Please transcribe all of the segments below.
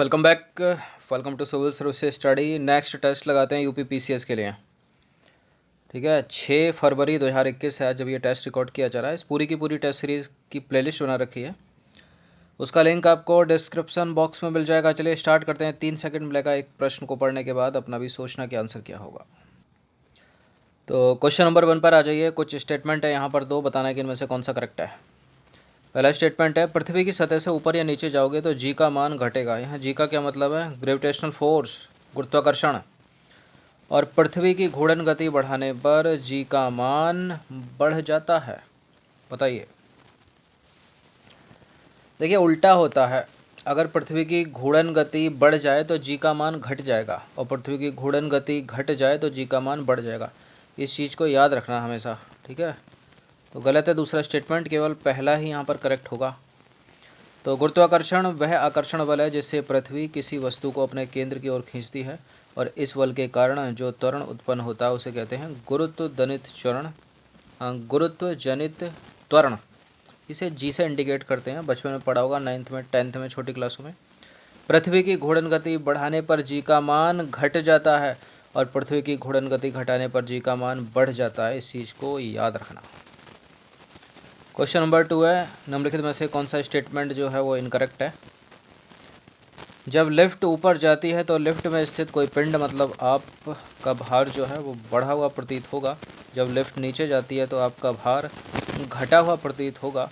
Welcome back. Welcome to civil service study. Next test लगाते हैं UP PCS के लिए। ठीक है, 6 फरवरी 2021 है आज जब ये टेस्ट रिकॉर्ड किया जा रहा है। इस पूरी की पूरी टेस्ट सीरीज़ की प्लेलिस्ट बना रखी है, उसका लिंक आपको डिस्क्रिप्शन बॉक्स में मिल जाएगा। चलिए स्टार्ट करते हैं। 3 सेकंड मिलेगा एक प्रश्न को पढ़ने के बाद, अपना भी सोचना कि आंसर क्या होगा। तो क्वेश्चन नंबर 1 पर आ जाइए। कुछ स्टेटमेंट है यहाँ पर, दो बताना है कि इनमें से कौन सा करेक्ट है। पहला स्टेटमेंट है, पृथ्वी की सतह से ऊपर या नीचे जाओगे तो जी का मान घटेगा। यहाँ जी का क्या मतलब है? ग्रेविटेशनल फोर्स, गुरुत्वाकर्षण। और पृथ्वी की घूर्णन गति बढ़ाने पर जी का मान बढ़ जाता है। बताइए। देखिए उल्टा होता है, अगर पृथ्वी की घूर्णन गति बढ़ जाए तो जी का मान घट जाएगा, और पृथ्वी की घूर्णन गति घट जाए तो जी का मान बढ़ जाएगा। इस चीज़ को याद रखना हमेशा, ठीक है। तो गलत है दूसरा स्टेटमेंट, केवल पहला ही यहाँ पर करेक्ट होगा। तो गुरुत्वाकर्षण वह आकर्षण बल है जिससे पृथ्वी किसी वस्तु को अपने केंद्र की ओर खींचती है, और इस बल के कारण जो त्वरण उत्पन्न होता है उसे कहते हैं गुरुत्व जनित त्वरण। इसे जी से इंडिकेट करते हैं, बचपन में पढ़ा होगा, 9th में 10th में, छोटी क्लासों में। पृथ्वी की घूर्णन गति बढ़ाने पर जी का मान घट जाता है, और पृथ्वी की घूर्णन गति घटाने पर जी का मान बढ़ जाता है। इस चीज़ को याद रखना। क्वेश्चन नंबर 2 है, निम्नलिखित में से कौन सा स्टेटमेंट जो है वो इनकरेक्ट है। जब लिफ्ट ऊपर जाती है तो लिफ्ट में स्थित कोई पिंड, मतलब आपका भार जो है वो बढ़ा हुआ प्रतीत होगा। जब लिफ्ट नीचे जाती है तो आपका भार घटा हुआ प्रतीत होगा।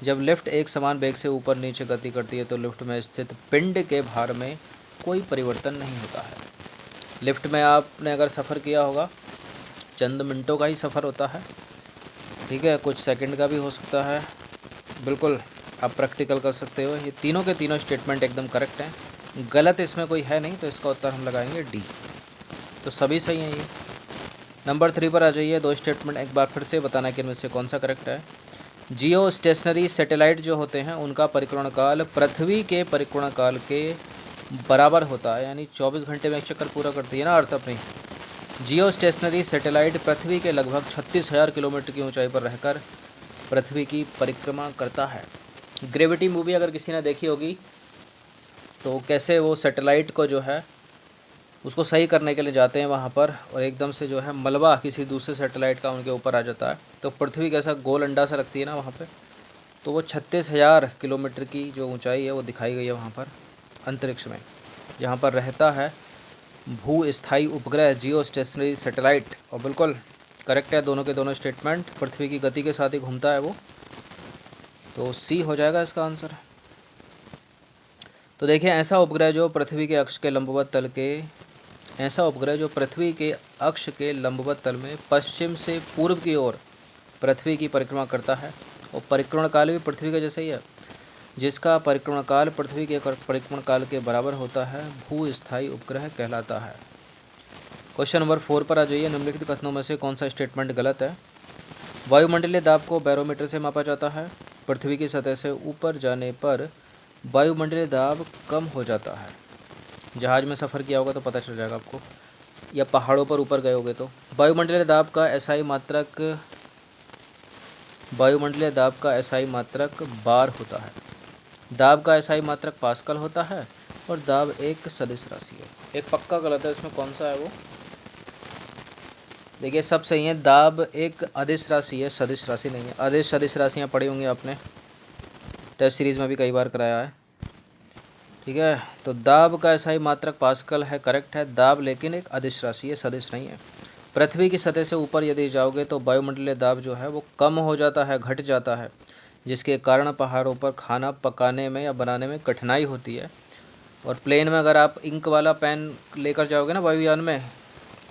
जब लिफ्ट एक समान वेग से ऊपर नीचे गति करती है तो लिफ्ट में स्थित पिंड के भार में कोई परिवर्तन नहीं होता है। लिफ्ट में आपने अगर सफ़र किया होगा, चंद मिनटों का ही सफ़र होता है, ठीक है, कुछ सेकंड का भी हो सकता है। बिल्कुल आप प्रैक्टिकल कर सकते हो। ये तीनों के तीनों स्टेटमेंट एकदम करेक्ट हैं, गलत इसमें कोई है नहीं, तो इसका उत्तर हम लगाएंगे डी। तो सभी सही हैं ये। नंबर 3 पर आ जाइए। दो स्टेटमेंट एक बार फिर से बताना कि इनमें से कौन सा करेक्ट है। जियो स्टेशनरी सैटेलाइट जो होते हैं उनका परिक्रमा काल पृथ्वी के परिक्रमा काल के बराबर होता है, यानी 24 घंटे में एक चक्कर पूरा करती है ना अर्थ अपनी। जियो स्टेशनरी सैटेलाइट पृथ्वी के लगभग 36,000 किलोमीटर की ऊंचाई पर रहकर पृथ्वी की परिक्रमा करता है। ग्रेविटी मूवी अगर किसी ने देखी होगी तो कैसे वो सैटेलाइट को जो है उसको सही करने के लिए जाते हैं वहाँ पर, और एकदम से जो है मलबा किसी दूसरे सैटेलाइट का उनके ऊपर आ जाता है, तो पृथ्वी कैसा गोल अंडा सा लगती है ना वहाँ पे, तो वो 36,000 किलोमीटर की जो ऊंचाई है वो दिखाई गई है वहाँ पर अंतरिक्ष में, जहाँ पर रहता है भू-स्थायी उपग्रह जियो स्टेशनरी सैटेलाइट। और बिल्कुल करेक्ट है दोनों के दोनों स्टेटमेंट, पृथ्वी की गति के साथ ही घूमता है वो, तो सी हो जाएगा इसका आंसर। तो देखिए, ऐसा उपग्रह जो पृथ्वी के अक्ष के लंबवत तल में पश्चिम से पूर्व की ओर पृथ्वी की परिक्रमा करता है, और परिक्रमा काल भी पृथ्वी का जैसा ही है, जिसका परिक्रमा काल पृथ्वी के परिक्रमा काल के बराबर होता है, भू-स्थायी उपग्रह कहलाता है। क्वेश्चन नंबर 4 पर आ जाइए। निम्नलिखित कथनों में से कौन सा स्टेटमेंट गलत है। वायुमंडलीय दाब को बैरोमीटर से मापा जाता है। पृथ्वी की सतह से ऊपर जाने पर वायुमंडलीय दाब कम हो जाता है। जहाज़ में सफ़र किया होगा तो पता चल जाएगा आपको, या पहाड़ों पर ऊपर गए होगे तो। वायुमंडलीय दाब का एसआई मात्रक बार होता है। दाब का एसआई मात्रक पास्कल होता है, और दाब एक सदिश राशि है। एक पक्का गलत है इसमें, कौन सा है वो? देखिए सब सही है। दाब एक अदिश राशि है, सदिश राशि नहीं है। अदिश सदिश राशियाँ पढ़ी होंगी आपने, टेस्ट सीरीज़ में भी कई बार कराया है, ठीक है। तो दाब का एसआई मात्रक पास्कल है, करेक्ट है। दाब लेकिन एक अदिश राशि है, सदिश नहीं है। पृथ्वी की सतह से ऊपर यदि जाओगे तो वायुमंडलीय दाब जो है वो कम हो जाता है, घट जाता है, जिसके कारण पहाड़ों पर खाना पकाने में या बनाने में कठिनाई होती है। और प्लेन में अगर आप इंक वाला पेन लेकर जाओगे ना वायुयान में,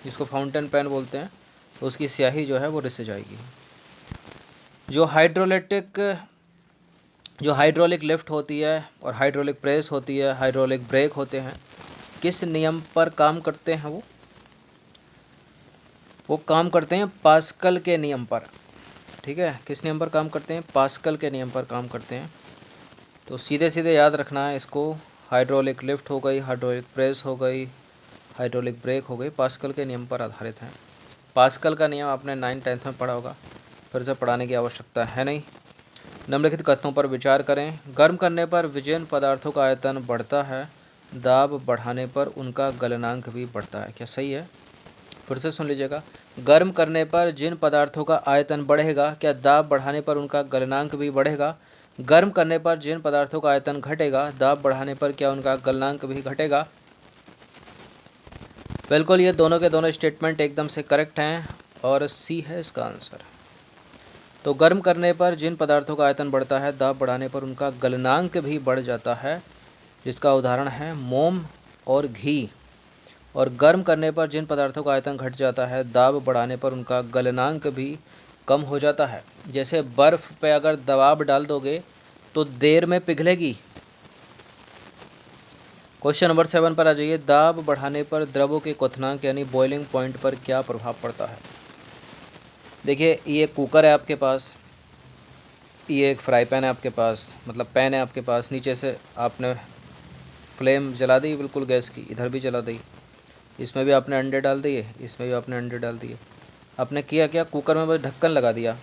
जिसको फाउंटेन पेन बोलते हैं, तो उसकी स्याही जो है वो रिस जाएगी। जो हाइड्रोलिक लिफ्ट होती है और हाइड्रोलिक प्रेस होती है, हाइड्रोलिक ब्रेक होते हैं, किस नियम पर काम करते हैं? वो काम करते हैं पास्कल के नियम पर, ठीक है। किस नियम पर काम करते हैं? पास्कल के नियम पर काम करते हैं। तो सीधे सीधे याद रखना है इसको। हाइड्रोलिक लिफ्ट हो गई, हाइड्रोलिक प्रेस हो गई, हाइड्रोलिक ब्रेक हो गई, पास्कल के नियम पर आधारित हैं। पास्कल का नियम आपने 9th-10th में पढ़ा होगा, फिर से पढ़ाने की आवश्यकता है नहीं। निम्नलिखित कथनों पर विचार करें। गर्म करने पर विजयन पदार्थों का आयतन बढ़ता है, दाब बढ़ाने पर उनका गलनांक भी बढ़ता है। क्या सही है? फिर से सुन लीजिएगा। गर्म करने पर जिन पदार्थों का आयतन बढ़ेगा, क्या दाब बढ़ाने पर उनका गलनांक भी बढ़ेगा? गर्म करने पर जिन पदार्थों का आयतन घटेगा, दाब बढ़ाने पर क्या उनका गलनांक भी घटेगा? बिल्कुल, ये दोनों के दोनों स्टेटमेंट एकदम से करेक्ट हैं और सी है इसका आंसर। तो गर्म करने पर जिन पदार्थों का आयतन बढ़ता है, दाब बढ़ाने पर उनका गलनांक भी बढ़ जाता है, जिसका उदाहरण है मोम और घी। और गर्म करने पर जिन पदार्थों का आयतन घट जाता है, दाब बढ़ाने पर उनका गलनांक भी कम हो जाता है। जैसे बर्फ़ पे अगर दबाव डाल दोगे तो देर में पिघलेगी। क्वेश्चन नंबर 7 पर आ जाइए। दाब बढ़ाने पर द्रवों के क्वथनांक यानी बॉइलिंग पॉइंट पर क्या प्रभाव पड़ता है? देखिए, ये कुकर है आपके पास, ये एक फ्राई पैन है आपके पास, मतलब पैन है आपके पास। नीचे से आपने फ्लेम जला दी बिल्कुल गैस की, इधर भी जला दी, इसमें भी आपने अंडे डाल दिए, इसमें भी आपने अंडे डाल दिए। आपने किया क्या, कुकर में बस ढक्कन लगा दिया,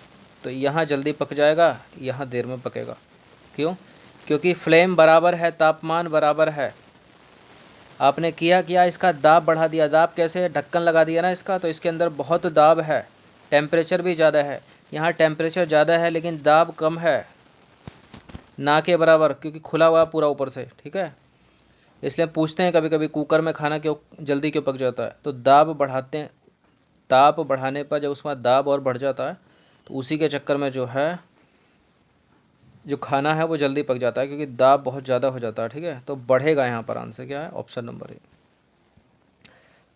तो यहाँ जल्दी पक जाएगा, यहाँ देर में पकेगा। क्यों? क्योंकि फ्लेम बराबर है, तापमान बराबर है। आपने किया क्या, इसका दाब बढ़ा दिया। दाब कैसे? ढक्कन लगा दिया ना इसका, तो इसके अंदर बहुत दाब है, टेम्परेचर भी ज़्यादा है। यहाँ टेम्परेचर ज़्यादा है लेकिन दाब कम है, ना के बराबर, क्योंकि खुला हुआ पूरा ऊपर से। ठीक है, इसलिए पूछते हैं कभी कभी कुकर में खाना क्यों जल्दी क्यों पक जाता है, तो दाब बढ़ाते हैं। ताप बढ़ाने पर जब उसका दाब और बढ़ जाता है, तो उसी के चक्कर में जो है जो खाना है वो जल्दी पक जाता है, क्योंकि दाब बहुत ज़्यादा हो जाता है। ठीक है, तो बढ़ेगा। यहाँ पर आंसर क्या है? Option number A.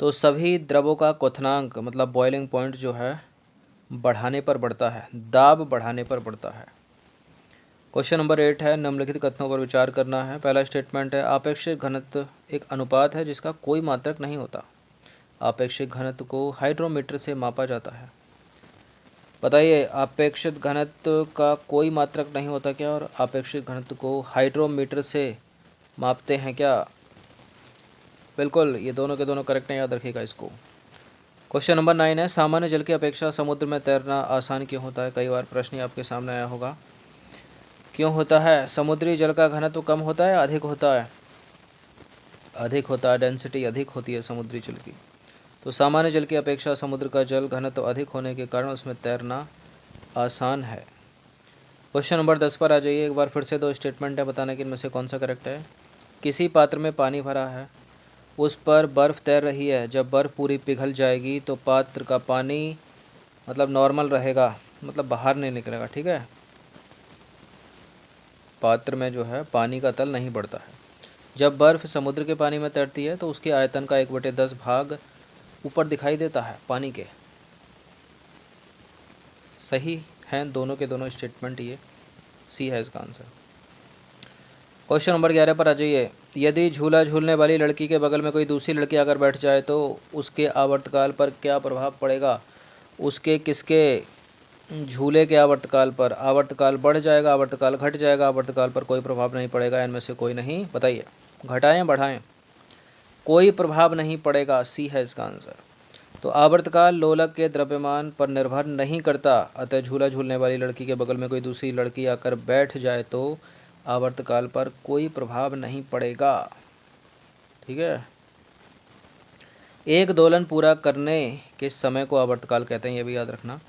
तो सभी द्रवों का क्वथनांक मतलब बॉइलिंग पॉइंट जो है बढ़ाने पर बढ़ता है, दाब बढ़ाने पर बढ़ता है। क्वेश्चन नंबर 8 है। निम्नलिखित कथनों पर विचार करना है। पहला स्टेटमेंट है, आपेक्षिक घनत्व एक अनुपात है जिसका कोई मात्रक नहीं होता। आपेक्षिक घनत्व को हाइड्रोमीटर से मापा जाता है। बताइए, आपेक्षिक घनत्व का कोई मात्रक नहीं होता क्या, और आपेक्षिक घनत्व को हाइड्रोमीटर से मापते हैं क्या? बिल्कुल, ये दोनों के दोनों करेक्ट हैं, याद रखिएगा इसको। क्वेश्चन नंबर 9 है। सामान्य जल की अपेक्षा समुद्र में तैरना आसान क्यों होता है? कई बार प्रश्न ही आपके सामने आया होगा। क्यों होता है? समुद्री जल का घनत्व कम होता है, अधिक होता है? अधिक होता है, डेंसिटी अधिक होती है समुद्री जल की। तो सामान्य जल की अपेक्षा समुद्र का जल घनत्व अधिक होने के कारण उसमें तैरना आसान है। क्वेश्चन नंबर 10 पर आ जाइए। एक बार फिर से दो स्टेटमेंट है, बताने कि इनमें से कौन सा करेक्ट है। किसी पात्र में पानी भरा है, उस पर बर्फ़ तैर रही है। जब बर्फ़ पूरी पिघल जाएगी तो पात्र का पानी मतलब नॉर्मल रहेगा, मतलब बाहर नहीं निकलेगा। ठीक है, पात्र में जो है पानी का तल नहीं बढ़ता है। जब बर्फ़ समुद्र के पानी में तैरती है तो उसके आयतन का 1/10 भाग ऊपर दिखाई देता है पानी के। सही हैं दोनों के दोनों स्टेटमेंट, ये सी है इसका आंसर। क्वेश्चन नंबर 11 पर आ जाइए। यदि झूला झूलने वाली लड़की के बगल में कोई दूसरी लड़की आकर बैठ जाए तो उसके आवर्तकाल पर क्या प्रभाव पड़ेगा? उसके किसके? झूले के आवर्तकाल पर। आवर्तकाल बढ़ जाएगा, आवर्तकाल घट जाएगा, आवर्तकाल पर कोई प्रभाव नहीं पड़ेगा। इनमें से कोई नहीं। बताइए, घटाएं बढ़ाएं? कोई प्रभाव नहीं पड़ेगा, सी है इसका आंसर। तो आवर्तकाल लोलक के द्रव्यमान पर निर्भर नहीं करता, अतः झूला झूलने वाली लड़की के बगल में कोई दूसरी लड़की आकर बैठ जाए तो आवर्तकाल पर कोई प्रभाव नहीं पड़ेगा। ठीक है, एक दोलन पूरा करने के समय को आवर्तकाल कहते हैं, ये भी याद रखना।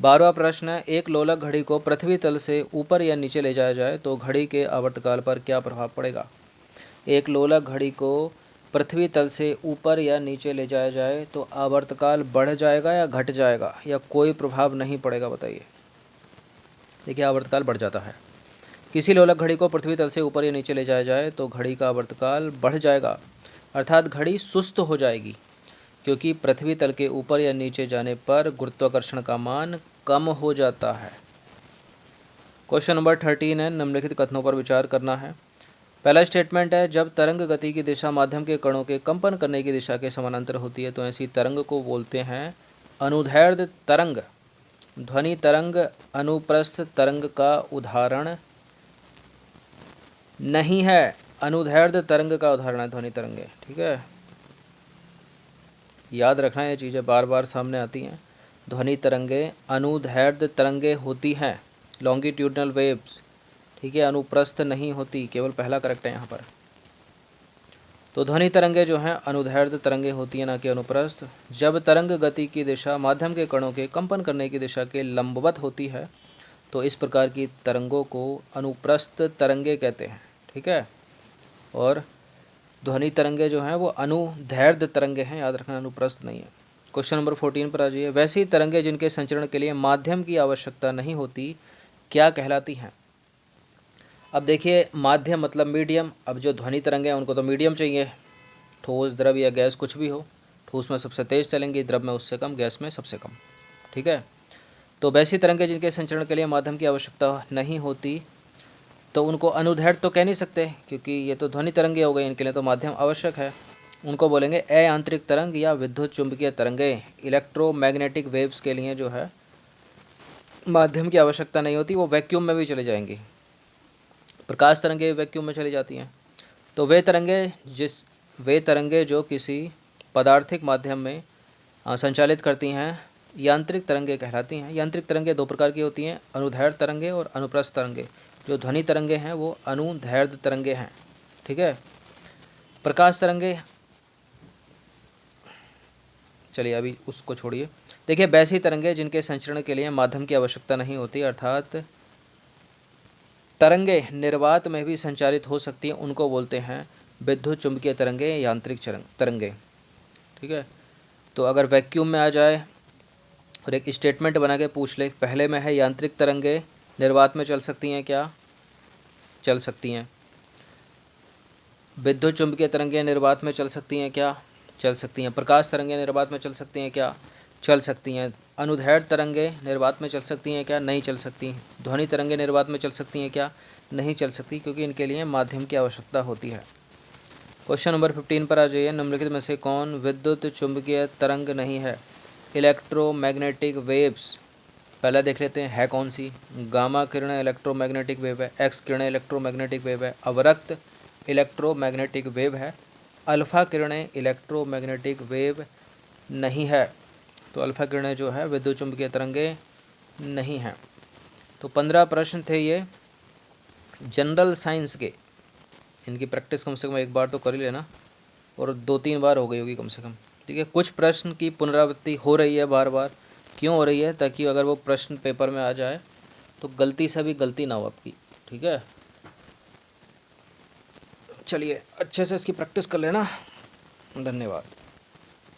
12वां प्रश्न है। एक लोलक घड़ी को पृथ्वी तल से ऊपर या नीचे ले जाया जाए तो घड़ी के आवर्तकाल पर क्या प्रभाव पड़ेगा? एक लोलक घड़ी को पृथ्वी तल से ऊपर या नीचे ले जाया जाए तो आवर्तकाल बढ़ जाएगा या घट जाएगा, या कोई प्रभाव नहीं पड़ेगा? बताइए। देखिए, आवर्तकाल बढ़ जाता है। किसी लोलक घड़ी को पृथ्वी तल से ऊपर या नीचे ले जाया जाए तो घड़ी का आवर्तकाल बढ़ जाएगा, अर्थात घड़ी सुस्त हो जाएगी, क्योंकि पृथ्वी तल के ऊपर या नीचे जाने पर गुरुत्वाकर्षण का मान कम हो जाता है। क्वेश्चन नंबर 13 है। निम्नलिखित कथनों पर विचार करना है। पहला स्टेटमेंट है, जब तरंग गति की दिशा माध्यम के कणों के कंपन करने की दिशा के समानांतर होती है तो ऐसी तरंग को बोलते हैं अनुदैर्ध्य तरंग। ध्वनि तरंग अनुप्रस्थ तरंग का उदाहरण नहीं है, अनुदैर्ध्य तरंग का उदाहरण है ध्वनि तरंगे। ठीक है, याद रखना, ये चीज़ें बार बार सामने आती हैं। ध्वनि तरंगे अनुदैर्ध्य तरंगे होती हैं, लॉन्गिट्यूडनल वेव्स। ठीक है, अनुप्रस्थ नहीं होती। केवल पहला करेक्ट है यहाँ पर। तो ध्वनि तरंगे जो हैं अनुदैर्ध्य तरंगे होती हैं, ना कि अनुप्रस्थ। जब तरंग गति की दिशा माध्यम के कणों के कंपन करने की दिशा के लंबवत होती है तो इस प्रकार की तरंगों को अनुप्रस्थ तरंगे कहते हैं। ठीक है, और ध्वनि तरंगे जो हैं वो अनुदैर्ध्य तरंगे हैं, याद रखना, अनुप्रस्थ नहीं है। क्वेश्चन नंबर 14 पर आ जाइए। वैसी तरंगे जिनके संचरण के लिए माध्यम की आवश्यकता नहीं होती क्या कहलाती हैं? अब देखिए, माध्यम मतलब मीडियम। अब जो ध्वनि तरंगे हैं उनको तो मीडियम चाहिए, ठोस, द्रव या गैस कुछ भी हो। ठोस में सबसे तेज चलेंगी, द्रव में उससे कम, गैस में सबसे कम। ठीक है, तो वैसी तरंगे जिनके संचरण के लिए माध्यम की आवश्यकता नहीं होती तो उनको अनुदैर्ध्य तो कह नहीं सकते, क्योंकि ये तो ध्वनि तरंगे हो गई, इनके लिए तो माध्यम आवश्यक है। उनको बोलेंगे अयांत्रिक तरंग या विद्युत चुंबकीय तरंगे। इलेक्ट्रोमैग्नेटिक वेव्स के लिए जो है माध्यम की आवश्यकता नहीं होती, वो वैक्यूम में भी चले जाएंगी। प्रकाश तरंगे वैक्यूम में चली जाती हैं। तो वे तरंगे जो किसी पदार्थिक माध्यम में संचालित करती हैं यांत्रिक तरंगे कहलाती हैं। यांत्रिक तरंगे दो प्रकार की होती हैं, अनुदैर्ध्य तरंगे और अनुप्रस्थ तरंगे। जो ध्वनि तरंगे हैं वो अनुदैर्ध्य तरंगे हैं। ठीक है, प्रकाश तरंगे, चलिए अभी उसको छोड़िए। देखिए, वैसी तरंगे जिनके संचरण के लिए माध्यम की आवश्यकता नहीं होती, अर्थात तरंगे निर्वात में भी संचालित हो सकती हैं, उनको बोलते हैं विद्युत चुंबकीय तरंगे, यांत्रिक तरंगे। ठीक है, तो अगर वैक्यूम में आ जाए और एक स्टेटमेंट बना के पूछ ले, पहले में है यांत्रिक तरंगे निर्वात में चल सकती हैं क्या? चल सकती हैं। विद्युत चुंबकीय तरंगे निर्वात में चल सकती हैं क्या? चल सकती हैं। प्रकाश तरंगे निर्वात में चल सकती हैं क्या? चल सकती हैं। अनुदैर्ध्य तरंगे निर्वात में चल सकती हैं क्या? नहीं चल सकती। ध्वनि तरंगे निर्वात में चल सकती हैं क्या? नहीं चल सकती, क्योंकि इनके लिए माध्यम की आवश्यकता होती है। क्वेश्चन नंबर 15 पर आ जाइए। निम्नलिखित में से कौन विद्युत चुंबकीय तरंग नहीं है? इलेक्ट्रोमैग्नेटिक वेव्स पहले देख लेते हैं है कौन सी। गामा किरणें इलेक्ट्रोमैग्नेटिक वेव है, एक्स किरणें इलेक्ट्रोमैग्नेटिक वेव है, अवरक्त इलेक्ट्रोमैग्नेटिक वेव है, अल्फ़ा किरणें इलेक्ट्रोमैग्नेटिक वेव नहीं है। तो अल्फ़ा किरणें जो है विद्युत चुंबकीय तरंगे नहीं हैं। तो 15 प्रश्न थे ये जनरल साइंस के। इनकी प्रैक्टिस कम से कम एक बार तो कर ही लेना, और 2-3 बार हो गई होगी कम से कम। ठीक है, कुछ प्रश्न की पुनरावृत्ति हो रही है बार बार। क्यों हो रही है? ताकि अगर वो प्रश्न पेपर में आ जाए तो गलती से भी गलती ना हो आपकी। ठीक है, चलिए अच्छे से इसकी प्रैक्टिस कर लेना। धन्यवाद।